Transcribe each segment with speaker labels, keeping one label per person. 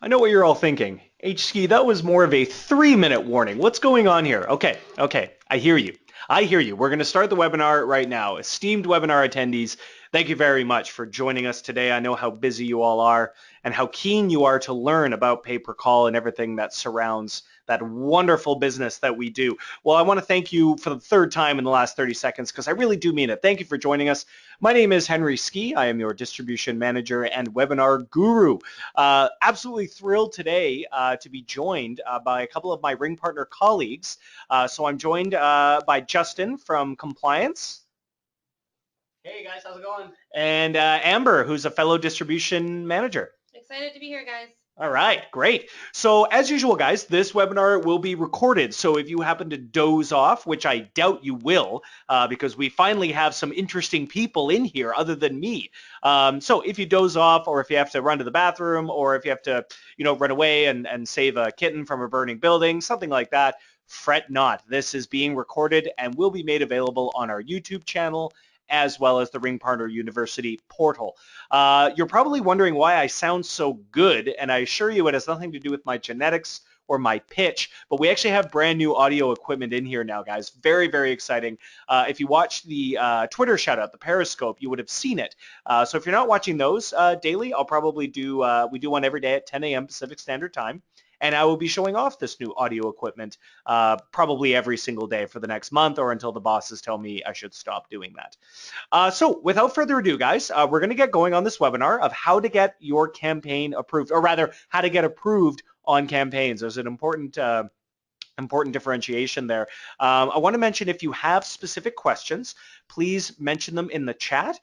Speaker 1: I know what you're all thinking. Skey, that was more of a 3-minute warning. What's going on here? Okay. I hear you. I hear you. We're going to start the webinar right now. Esteemed webinar attendees, thank you very much for joining us today. I know how busy you all are and how keen you are to learn about pay-per-call and everything that surrounds that wonderful business that we do. Well, I want to thank you for the third time in the last 30 seconds because I really do mean it. Thank you for joining us. My name is Henry Skey. I am your distribution manager and webinar guru. Absolutely thrilled today to be joined by a couple of my RingPartner colleagues. So I'm joined by Justyn from Compliance.
Speaker 2: Hey guys, how's it going?
Speaker 1: And Amber, who's a fellow distribution manager.
Speaker 3: Excited to be here, guys.
Speaker 1: All right, great. So as usual, guys, this webinar will be recorded. So if you happen to doze off, which I doubt you will, because we finally have some interesting people in here other than me. So if you doze off, or if you have to run to the bathroom, or if you have to, run away and save a kitten from a burning building, something like that, fret not. This is being recorded and will be made available on our YouTube channel as well as the RingPartner University portal. You're probably wondering why I sound so good, and I assure you it has nothing to do with my genetics or my pitch, but we actually have brand new audio equipment in here now, guys. Very, very exciting. If you watched the Twitter shout out, the Periscope, you would have seen it. So if you're not watching those daily, I'll probably do, we do one every day at 10 a.m. Pacific Standard Time. And I will be showing off this new audio equipment probably every single day for the next month or until the bosses tell me I should stop doing that. So without further ado, guys, we're going to get going on this webinar of how to get your campaign approved, or rather, how to get approved on campaigns. There's an important differentiation there. I want to mention if you have specific questions, please mention them in the chat.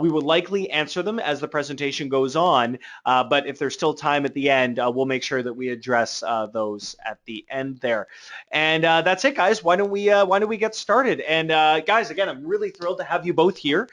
Speaker 1: We will likely answer them as the presentation goes on, but if there's still time at the end, we'll make sure that we address those at the end there. And that's it, guys. Why don't we get started? And guys, again, I'm really thrilled to have you both here.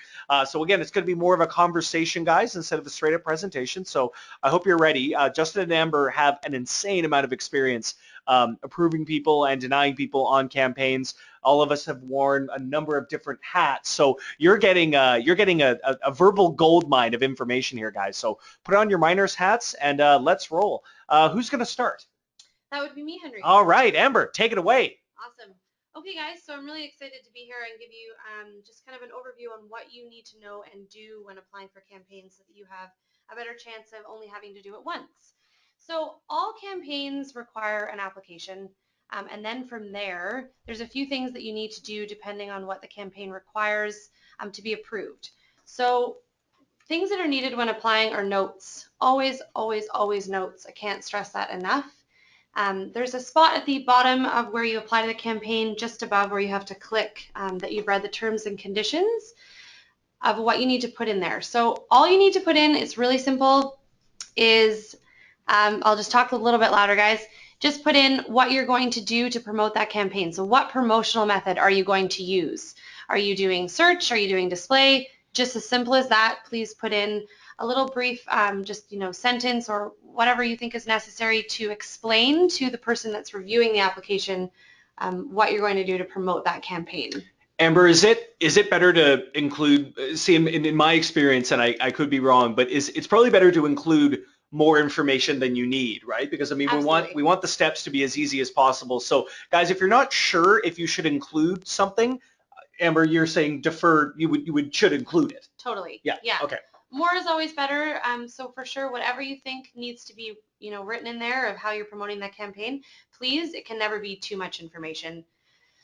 Speaker 1: So again, it's going to be more of a conversation, guys, instead of a straight up presentation. So I hope you're ready. Justyn and Amber have an insane amount of experience approving people and denying people on campaigns. All of us have worn a number of different hats, so you're getting a verbal gold mine of information here, guys. So put on your miners hats and let's roll. Who's going to start?
Speaker 3: That would be me, Henry.
Speaker 1: All right, Amber, take it away.
Speaker 3: Awesome. Okay, guys, so I'm really excited to be here and give you just kind of an overview on what you need to know and do when applying for campaigns so that you have a better chance of only having to do it once. So all campaigns require an application, and then from there, there's a few things that you need to do depending on what the campaign requires to be approved. So things that are needed when applying are notes. Always, always, always notes. I can't stress that enough. There's a spot at the bottom of where you apply to the campaign, just above where you have to click that you've read the terms and conditions of what you need to put in there. So all you need to put in, it's really simple, is I'll just talk a little bit louder, guys. Just put in what you're going to do to promote that campaign. So what promotional method are you going to use? Are you doing search? Are you doing display? Just as simple as that. Please put in a little brief sentence or whatever you think is necessary to explain to the person that's reviewing the application what you're going to do to promote that campaign.
Speaker 1: Amber, is it better to include, see, in my experience, and I could be wrong, but it's probably better to include more information than you need, right? Because I mean, we want the steps to be as easy as possible. So guys, if you're not sure if you should include something, Amber, you're saying defer, should include it.
Speaker 3: Totally.
Speaker 1: Yeah. Okay.
Speaker 3: More is always better. So for sure, whatever you think needs to be, written in there of how you're promoting that campaign, please, it can never be too much information.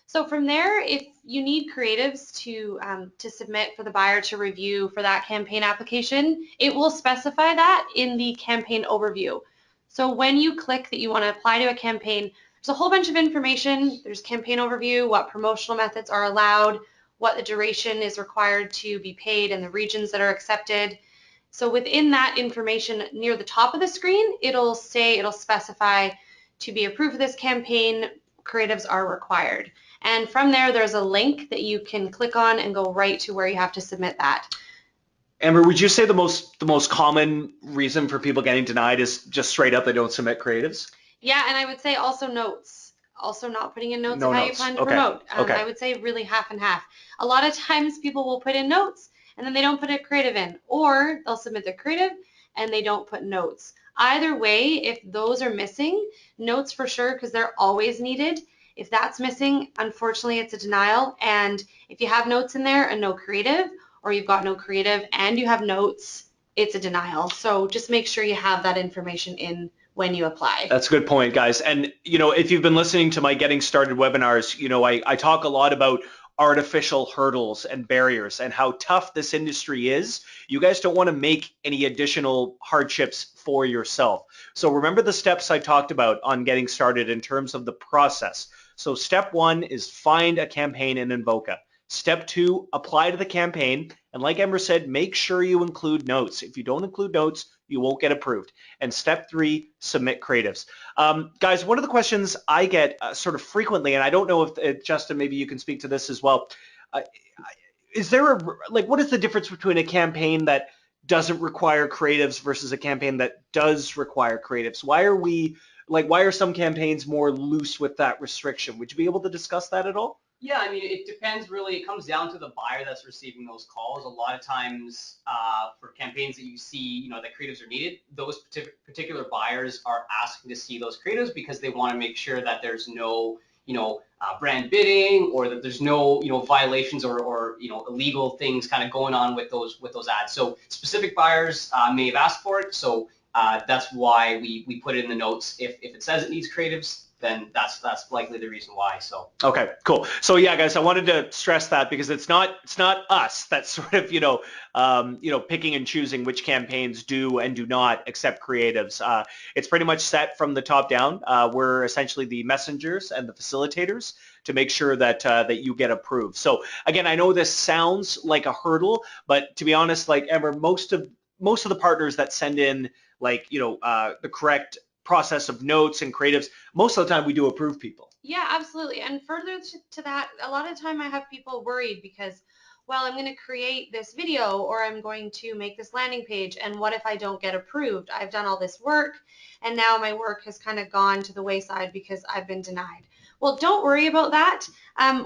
Speaker 3: So from there, if you need creatives to submit for the buyer to review for that campaign application, it will specify that in the campaign overview. So when you click that you want to apply to a campaign, there's a whole bunch of information. There's campaign overview, what promotional methods are allowed, what the duration is required to be paid, and the regions that are accepted. So within that information near the top of the screen, it'll specify to be approved for this campaign, creatives are required. And from there, there's a link that you can click on and go right to where you have to submit that.
Speaker 1: Amber, would you say the most common reason for people getting denied is just straight up they don't submit creatives?
Speaker 3: Yeah, and I would say also notes. Also not putting in notes
Speaker 1: No
Speaker 3: of how
Speaker 1: notes.
Speaker 3: you plan to
Speaker 1: Okay.
Speaker 3: promote.
Speaker 1: Okay.
Speaker 3: I would say really half and half. A lot of times people will put in notes and then they don't put a creative in, or they'll submit their creative and they don't put notes. Either way, if those are missing, notes for sure, because they're always needed. If that's missing, unfortunately, it's a denial. And if you have notes in there and no creative, or you've got no creative and you have notes, it's a denial. So just make sure you have that information in when you apply.
Speaker 1: That's a good point, guys. And, if you've been listening to my Getting Started webinars, I talk a lot about artificial hurdles and barriers and how tough this industry is. You guys don't want to make any additional hardships for yourself. So remember the steps I talked about on getting started in terms of the process. So step 1 is find a campaign in Invoca. Step 2, apply to the campaign. And like Ember said, make sure you include notes. If you don't include notes, you won't get approved. And step 3, submit creatives. Guys, one of the questions I get sort of frequently, and I don't know if Justyn, maybe you can speak to this as well. Is there what is the difference between a campaign that doesn't require creatives versus a campaign that does require creatives? Why are some campaigns more loose with that restriction? Would you be able to discuss that at all?
Speaker 2: Yeah, I mean, it depends really. It comes down to the buyer that's receiving those calls. A lot of times for campaigns that you see, that creatives are needed, those particular buyers are asking to see those creatives because they want to make sure that there's no, brand bidding or that there's no, violations or illegal things kind of going on with those ads. So specific buyers may have asked for it. So that's why we put it in the notes. If it says it needs creatives, then that's likely the reason why. So
Speaker 1: okay, cool. So yeah, guys, I wanted to stress that because it's not us that's sort of picking and choosing which campaigns do and do not accept creatives. It's pretty much set from the top down. We're essentially the messengers and the facilitators to make sure that that you get approved. So again, I know this sounds like a hurdle, but to be honest, like Ember, most of the partners that send in the correct process of notes and creatives, most of the time we do approve people.
Speaker 3: Yeah, absolutely. And further to that, a lot of the time I have people worried because, well, I'm going to create this video or I'm going to make this landing page, and what if I don't get approved? I've done all this work and now my work has kind of gone to the wayside because I've been denied. Well, don't worry about that.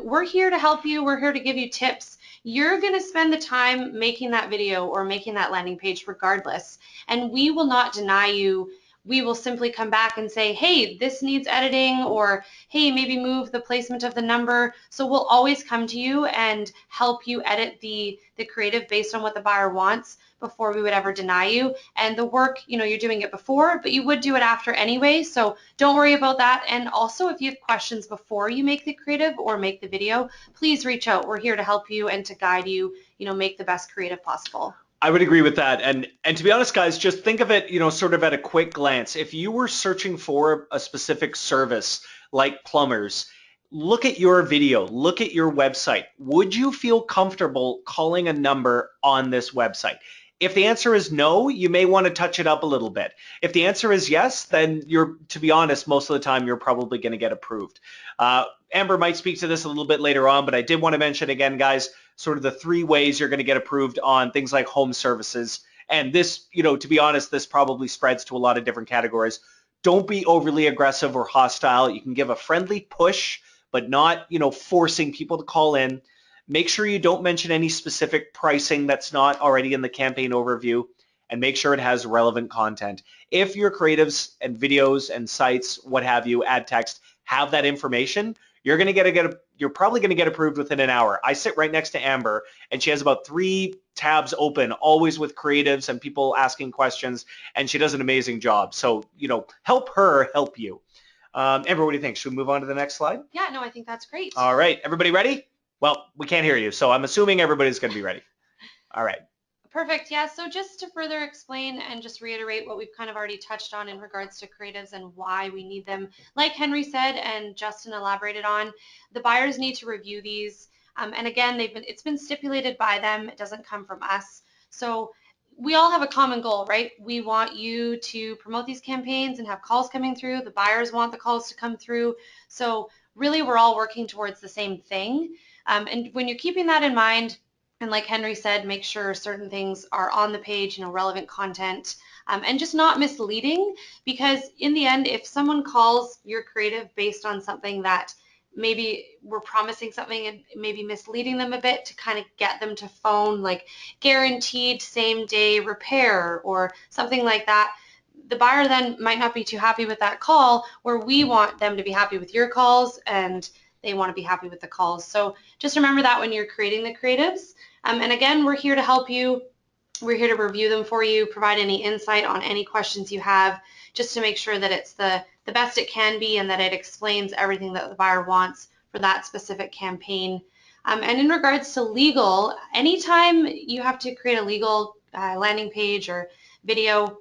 Speaker 3: We're here to help you. We're here to give you tips. You're going to spend the time making that video or making that landing page regardless, and we will not deny you. We will simply come back and say, hey, this needs editing, or hey, maybe move the placement of the number. So we'll always come to you and help you edit the creative based on what the buyer wants before we would ever deny you. And the work, you're doing it before, but you would do it after anyway. So don't worry about that. And also, if you have questions before you make the creative or make the video, please reach out. We're here to help you and to guide you, make the best creative possible.
Speaker 1: I would agree with that. And to be honest, guys, just think of it, sort of at a quick glance. If you were searching for a specific service like plumbers, look at your video, look at your website. Would you feel comfortable calling a number on this website? If the answer is no, you may want to touch it up a little bit. If the answer is yes, then to be honest, most of the time you're probably going to get approved. Amber might speak to this a little bit later on, but I did want to mention again, guys, sort of the 3 ways you're going to get approved on things like home services. And this, to be honest, this probably spreads to a lot of different categories. Don't be overly aggressive or hostile. You can give a friendly push, but not, forcing people to call in. Make sure you don't mention any specific pricing that's not already in the campaign overview, and make sure it has relevant content. If your creatives and videos and sites, what have you, ad text, have that information, you're probably going to get approved within an hour. I sit right next to Amber, and she has about 3 tabs open, always with creatives and people asking questions, and she does an amazing job. So, help her help you. Amber, what do you think? Should we move on to the next slide?
Speaker 3: Yeah, no, I think that's great.
Speaker 1: All right, everybody ready? Well, we can't hear you, so I'm assuming everybody's going to be ready. All right.
Speaker 3: Perfect. Yeah, so just to further explain and just reiterate what we've kind of already touched on in regards to creatives and why we need them, like Henry said and Justyn elaborated on, the buyers need to review these. And again, it's been stipulated by them. It doesn't come from us. So we all have a common goal, right? We want you to promote these campaigns and have calls coming through. The buyers want the calls to come through. So really, we're all working towards the same thing. And when you're keeping that in mind, and like Henry said, make sure certain things are on the page, relevant content, and just not misleading, because in the end, if someone calls your creative based on something that maybe we're promising something and maybe misleading them a bit to kind of get them to phone, like guaranteed same day repair or something like that, the buyer then might not be too happy with that call, where we want them to be happy with your calls and they want to be happy with the calls. So just remember that when you're creating the creatives. And again, we're here to help you. We're here to review them for you, provide any insight on any questions you have, just to make sure that it's the best it can be and that it explains everything that the buyer wants for that specific campaign. And in regards to legal, anytime you have to create a legal landing page or video,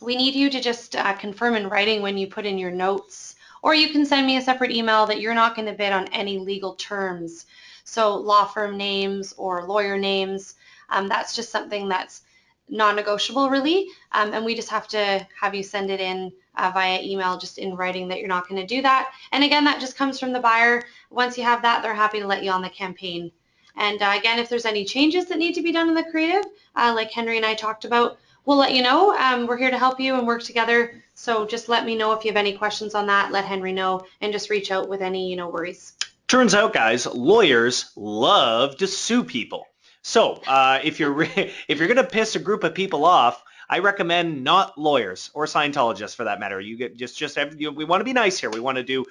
Speaker 3: we need you to just confirm in writing when you put in your notes, or you can send me a separate email that you're not going to bid on any legal terms. So law firm names or lawyer names, that's just something that's non-negotiable really, and we just have to have you send it in via email just in writing that you're not going to do that. And again, that just comes from the buyer. Once you have that, they're happy to let you on the campaign. And again, if there's any changes that need to be done in the creative, like Henry and I talked about, we'll let you know. We're here to help you and work together. So just let me know if you have any questions on that. Let Henry know and just reach out with any worries.
Speaker 1: Turns out, guys, lawyers love to sue people. So if you're gonna piss a group of people off, I recommend not lawyers or Scientologists for that matter. You get we want to be nice here. We want to do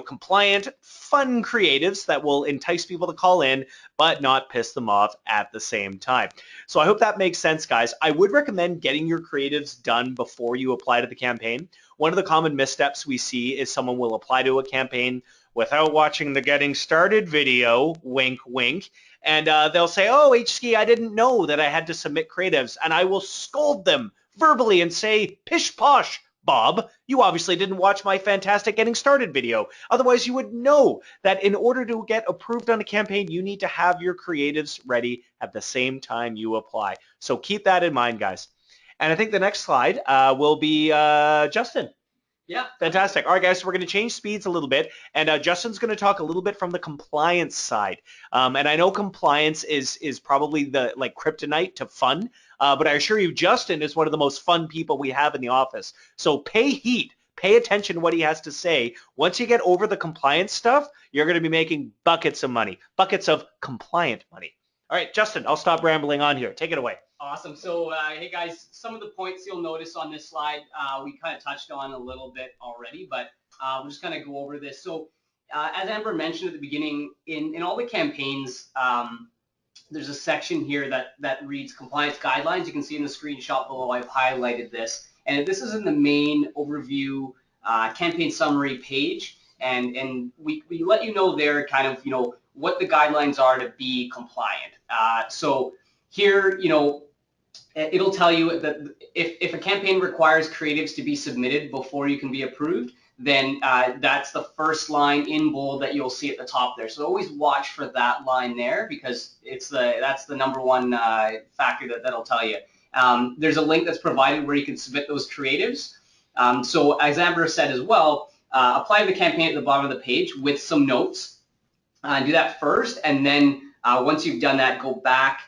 Speaker 1: compliant, fun creatives that will entice people to call in, but not piss them off at the same time. So I hope that makes sense, guys. I would recommend getting your creatives done before you apply to the campaign. One of the common missteps we see is someone will apply to a campaign without watching the getting started video, wink, wink, and they'll say, oh, Skey, I didn't know that I had to submit creatives, and I will scold them verbally and say, pish posh, Bob, you obviously didn't watch my fantastic getting started video. Otherwise, you would know that in order to get approved on a campaign, you need to have your creatives ready at the same time you apply. So keep that in mind, guys. And I think the next slide will be Justyn.
Speaker 2: Yeah.
Speaker 1: Fantastic. All right, guys, so we're going to change speeds a little bit, and Justyn's going to talk a little bit from the compliance side. And I know compliance is probably the kryptonite to fun, but I assure you, Justyn is one of the most fun people we have in the office. So pay heed. Pay attention to what he has to say. Once you get over the compliance stuff, you're going to be making buckets of money, buckets of compliant money. All right, Justyn, I'll stop rambling on here. Take it away.
Speaker 2: Awesome. So, hey guys, some of the points you'll notice on this slide, we kind of touched on a little bit already, but we'll just kind of go over this. So, as Amber mentioned at the beginning, in all the campaigns, there's a section here that reads compliance guidelines. You can see in the screenshot below, I've highlighted this. And this is in the main overview campaign summary page. And we let you know there kind of, what the guidelines are to be compliant. So here, it'll tell you that if a campaign requires creatives to be submitted before you can be approved, then that's the first line in bold that you'll see at the top there. So always watch for that line there, because that's the number one factor that'll tell you. There's a link that's provided where you can submit those creatives. So as Amber said as well, apply the campaign at the bottom of the page with some notes. Do that first, and then once you've done that, go back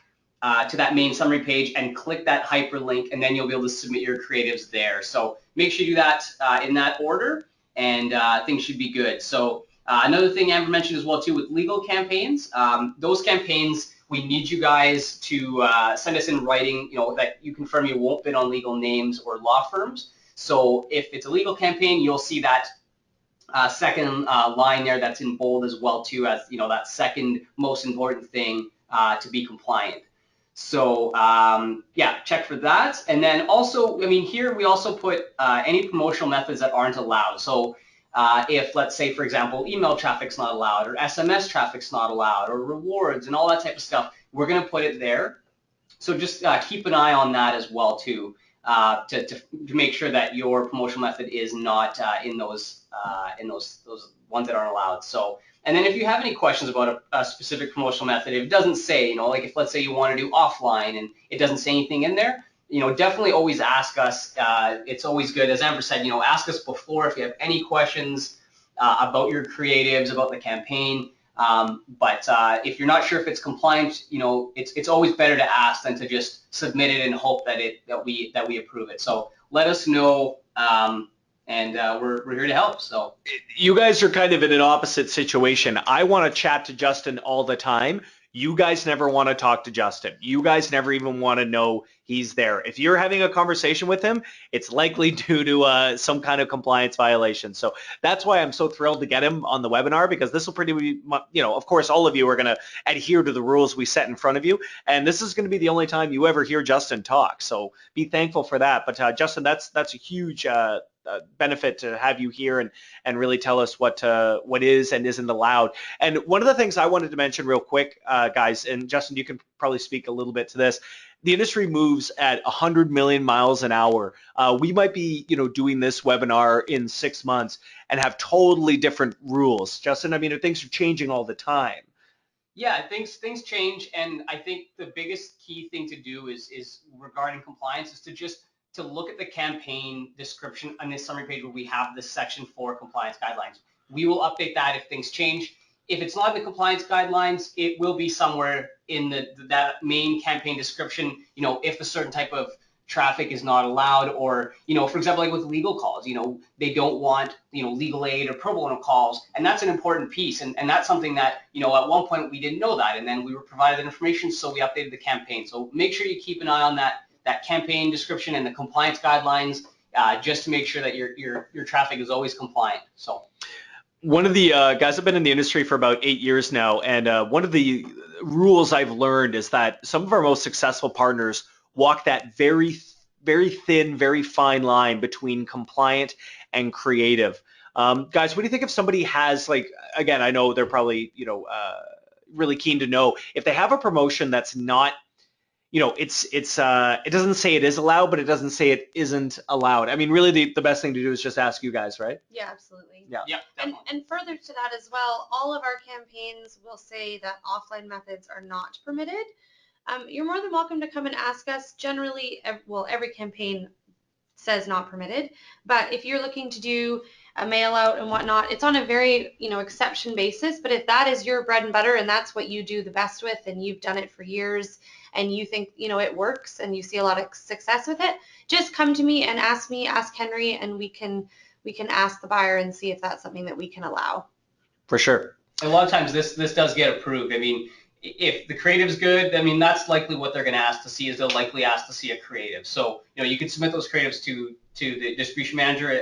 Speaker 2: to that main summary page and click that hyperlink, and then you'll be able to submit your creatives there. So make sure you do that in that order, and things should be good. So another thing Amber mentioned as well too with legal campaigns, those campaigns, we need you guys to send us in writing, that you confirm you won't bid on legal names or law firms. So if it's a legal campaign, you'll see that second line there that's in bold as well too, as that second most important thing to be compliant. So yeah, check for that. And then also, here we also put any promotional methods that aren't allowed. So if, let's say, for example, email traffic's not allowed, or SMS traffic's not allowed, or rewards and all that type of stuff, we're going to put it there. So just keep an eye on that as well too, to make sure that your promotional method is not in those ones that aren't allowed. So, and then if you have any questions about a specific promotional method, if it doesn't say, like if let's say you want to do offline and it doesn't say anything in there, definitely always ask us. It's always good, as Amber said, ask us before if you have any questions about your creatives, about the campaign. But if you're not sure if it's compliant, it's always better to ask than to just submit it and hope that we approve it. So let us know, and we're here to help. So
Speaker 1: you guys are kind of in an opposite situation. I want to chat to Justyn all the time. You guys never want to talk to Justyn. You guys never even want to know he's there. If you're having a conversation with him, it's likely due to some kind of compliance violation. So that's why I'm so thrilled to get him on the webinar, because this will pretty much, of course, all of you are going to adhere to the rules we set in front of you. And this is going to be the only time you ever hear Justyn talk. So be thankful for that. But Justyn, that's a huge benefit to have you here and really tell us what is and isn't allowed. And one of the things I wanted to mention real quick, guys, and Justyn, you can probably speak a little bit to this. The industry moves at 100 million miles an hour. We might be, doing this webinar in 6 months and have totally different rules. Justyn, I mean, things are changing all the time.
Speaker 2: Yeah, things change, and I think the biggest key thing to do is regarding compliance is to look at the campaign description on this summary page where we have this section for compliance guidelines. We will update that if things change. If it's not in the compliance guidelines, it will be somewhere in that main campaign description, if a certain type of traffic is not allowed, or, for example, like with legal calls, they don't want, legal aid or pro bono calls, and that's an important piece, and that's something that, at one point we didn't know that, and then we were provided that information, so we updated the campaign. So make sure you keep an eye on that campaign description and the compliance guidelines, just to make sure that your traffic is always compliant. So
Speaker 1: one of the guys, I've been in the industry for about 8 years now, and one of the rules I've learned is that some of our most successful partners walk that very, very thin, very fine line between compliant and creative. Guys, what do you think if somebody has, like, again, I know they're probably, really keen to know if they have a promotion that's not, it doesn't say it is allowed, but it doesn't say it isn't allowed. I mean, really, the best thing to do is just ask you guys, right?
Speaker 3: Yeah, absolutely.
Speaker 1: Yeah.
Speaker 2: Yep,
Speaker 3: and further to that as well, all of our campaigns will say that offline methods are not permitted. You're more than welcome to come and ask us. Generally, every campaign says not permitted, but if you're looking to do a mail out and whatnot, it's on a very, exception basis. But if that is your bread and butter and that's what you do the best with and you've done it for years and you think, it works and you see a lot of success with it, just come to me and ask Henry, and we can ask the buyer and see if that's something that we can allow.
Speaker 1: For sure.
Speaker 2: A lot of times this does get approved. I mean, if the creative's good, I mean, that's likely what they're going to ask to see, is they'll likely ask to see a creative. So, you can submit those creatives to the distribution manager,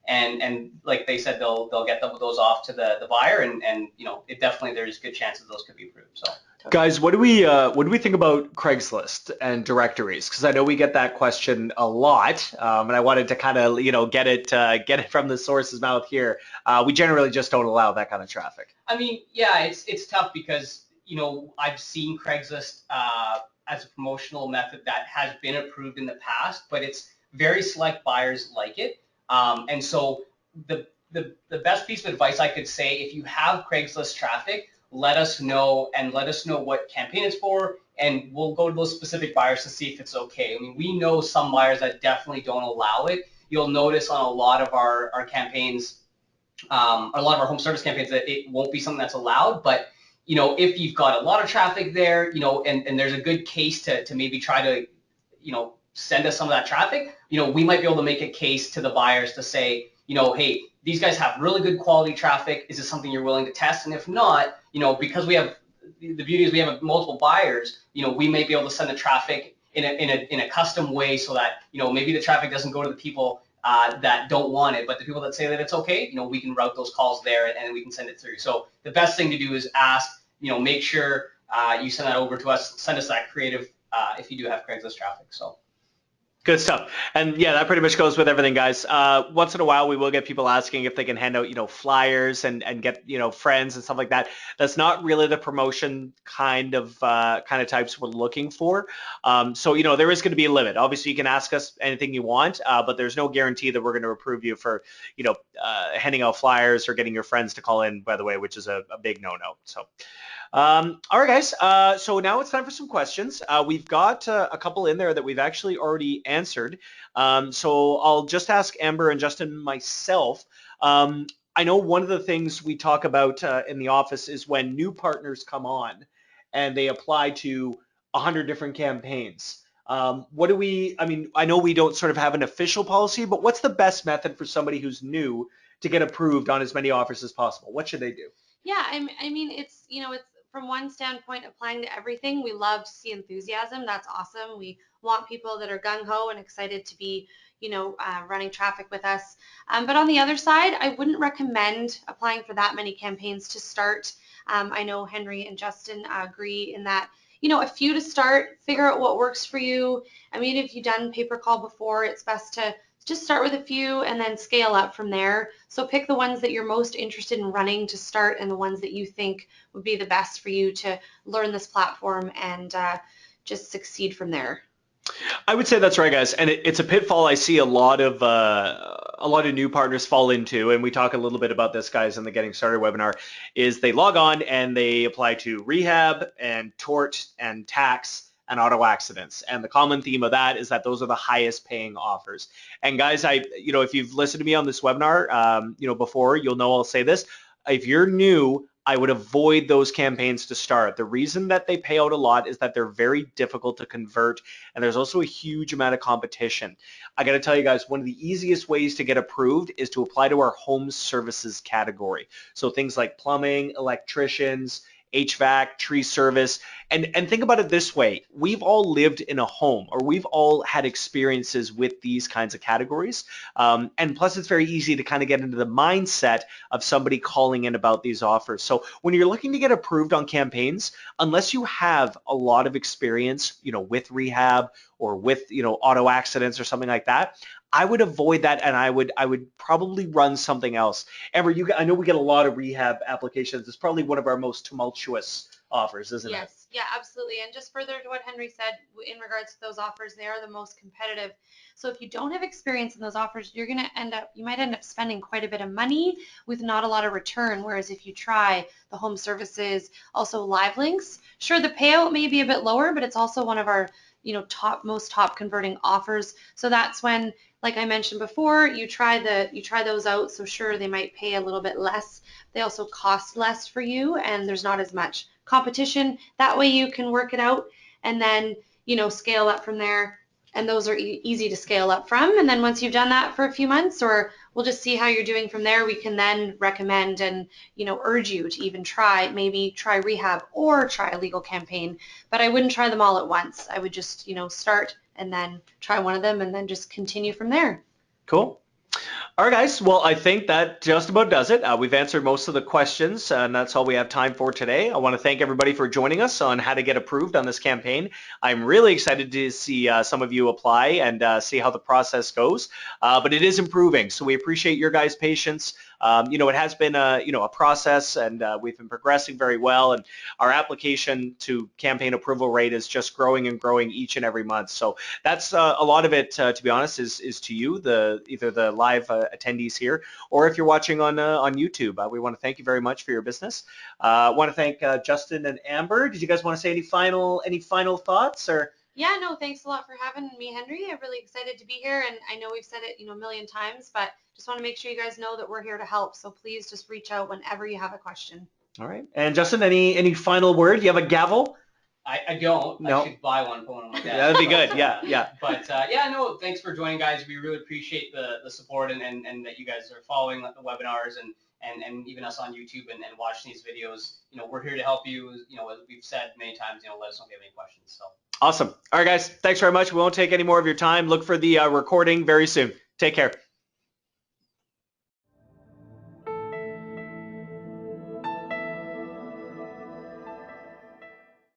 Speaker 2: and like they said, they'll get those off to the buyer, and it definitely, there's good chances those could be approved. So.
Speaker 1: Guys, what do we think about Craigslist and directories? Because I know we get that question a lot, and I wanted to kind of get it from the source's mouth here. We generally just don't allow that kind of traffic.
Speaker 2: I mean, yeah, it's tough because I've seen Craigslist as a promotional method that has been approved in the past, but it's very select buyers like it, and so the best piece of advice I could say, if you have Craigslist traffic, let us know, and let us know what campaign it's for, and we'll go to those specific buyers to see if it's okay. I mean, we know some buyers that definitely don't allow it. You'll notice on a lot of our campaigns, a lot of our home service campaigns, that it won't be something that's allowed. But if you've got a lot of traffic there, and there's a good case to maybe try to, send us some of that traffic, we might be able to make a case to the buyers to say, hey, these guys have really good quality traffic. Is this something you're willing to test? And if not, because we have, the beauty is we have multiple buyers, we may be able to send the traffic in a custom way, so that, maybe the traffic doesn't go to the people that don't want it, but the people that say that it's okay, we can route those calls there, and we can send it through. So the best thing to do is ask, make sure you send that over to us, send us that creative if you do have Craigslist traffic. So.
Speaker 1: Good stuff. And yeah, that pretty much goes with everything, guys. Once in a while, we will get people asking if they can hand out, flyers and get, friends and stuff like that. That's not really the promotion kind of types we're looking for. So, there is going to be a limit. Obviously, you can ask us anything you want, but there's no guarantee that we're going to approve you for, handing out flyers or getting your friends to call in, by the way, which is a big no-no. So. All right, guys. So now it's time for some questions. We've got a couple in there that we've actually already answered. So I'll just ask Amber and Justyn myself. I know one of the things we talk about in the office is when new partners come on and they apply to 100 different campaigns. I mean, I know we don't sort of have an official policy, but what's the best method for somebody who's new to get approved on as many offers as possible? What should they do?
Speaker 3: Yeah, I mean, it's from one standpoint, applying to everything, we love to see enthusiasm. That's awesome. We want people that are gung-ho and excited to be, running traffic with us. But on the other side, I wouldn't recommend applying for that many campaigns to start. I know Henry and Justyn agree in that, a few to start, figure out what works for you. I mean, if you've done pay-per-call before, it's best to just start with a few and then scale up from there. So pick the ones that you're most interested in running to start and the ones that you think would be the best for you to learn this platform and just succeed from there.
Speaker 1: I would say that's right, guys, and it's a pitfall I see a lot of new partners fall into, and we talk a little bit about this, guys, in the Getting Started webinar. Is they log on and they apply to rehab and tort and tax and auto accidents, and the common theme of that is that those are the highest paying offers. And guys, if you've listened to me on this webinar, before, you'll know I'll say this: if you're new, I would avoid those campaigns to start. The reason that they pay out a lot is that they're very difficult to convert, and there's also a huge amount of competition. I got to tell you guys, one of the easiest ways to get approved is to apply to our home services category. So things like plumbing, electricians, HVAC, tree service, and think about it this way: we've all lived in a home, or we've all had experiences with these kinds of categories, and plus it's very easy to kind of get into the mindset of somebody calling in about these offers. So when you're looking to get approved on campaigns, unless you have a lot of experience, with rehab or with, auto accidents or something like that, I would avoid that, and I would probably run something else. Amber, I know we get a lot of rehab applications. It's probably one of our most tumultuous offers, isn't it?
Speaker 3: Yes, yeah, absolutely. And just further to what Henry said in regards to those offers, they are the most competitive. So if you don't have experience in those offers, you might end up spending quite a bit of money with not a lot of return. Whereas if you try the home services, also live links, sure, the payout may be a bit lower, but it's also one of our most top converting offers. So that's when, like I mentioned before, you try those out. So sure, they might pay a little bit less. They also cost less for you, and there's not as much competition. That way you can work it out and then, scale up from there. And those are easy to scale up from. And then once you've done that for a few months, or we'll just see how you're doing from there, we can then recommend and, urge you to even maybe try rehab or try a legal campaign. But I wouldn't try them all at once. I would just, start and then try one of them and then just continue from there.
Speaker 1: Cool. All right, guys. Well, I think that just about does it. We've answered most of the questions, and that's all we have time for today. I want to thank everybody for joining us on how to get approved on this campaign. I'm really excited to see some of you apply and see how the process goes. But it is improving, so we appreciate your guys' patience. It has been a process, and we've been progressing very well, and our application to campaign approval rate is just growing and growing each and every month. So that's a lot of it, to be honest, is to you, either the live attendees here, or if you're watching on YouTube. We want to thank you very much for your business. I want to thank Justyn and Amber. Did you guys want to say any final thoughts, or?
Speaker 3: Yeah, no, thanks a lot for having me, Henry. I'm really excited to be here, and I know we've said it, a million times, but just want to make sure you guys know that we're here to help. So please just reach out whenever you have a question.
Speaker 1: All right. And Justyn, any final word? You have a gavel?
Speaker 2: I don't.
Speaker 1: No.
Speaker 2: I should buy one, put one on my desk.
Speaker 1: That'd be good. Yeah.
Speaker 2: But no, thanks for joining, guys. We really appreciate the support and that you guys are following the webinars and even us on YouTube and watching these videos. We're here to help you. As we've said many times, let us know if you have any questions. So.
Speaker 1: Awesome. All right, guys. Thanks very much. We won't take any more of your time. Look for the recording very soon. Take care.